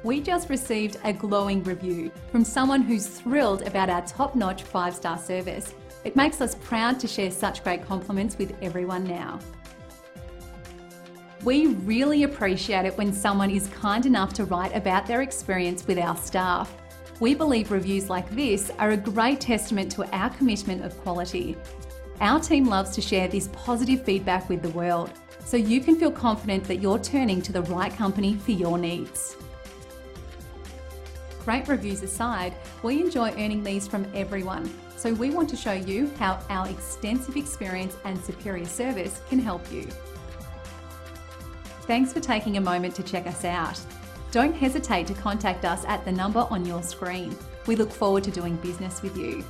We just received a glowing review from someone who's thrilled about our top-notch 5-star service. It makes us proud to share such great compliments with everyone now. We really appreciate it when someone is kind enough to write about their experience with our staff. We believe reviews like this are a great testament to our commitment of quality. Our team loves to share this positive feedback with the world, so you can feel confident that you're turning to the right company for your needs. Great reviews aside, we enjoy earning these from everyone, so we want to show you how our extensive experience and superior service can help you. Thanks for taking a moment to check us out. Don't hesitate to contact us at the number on your screen. We look forward to doing business with you.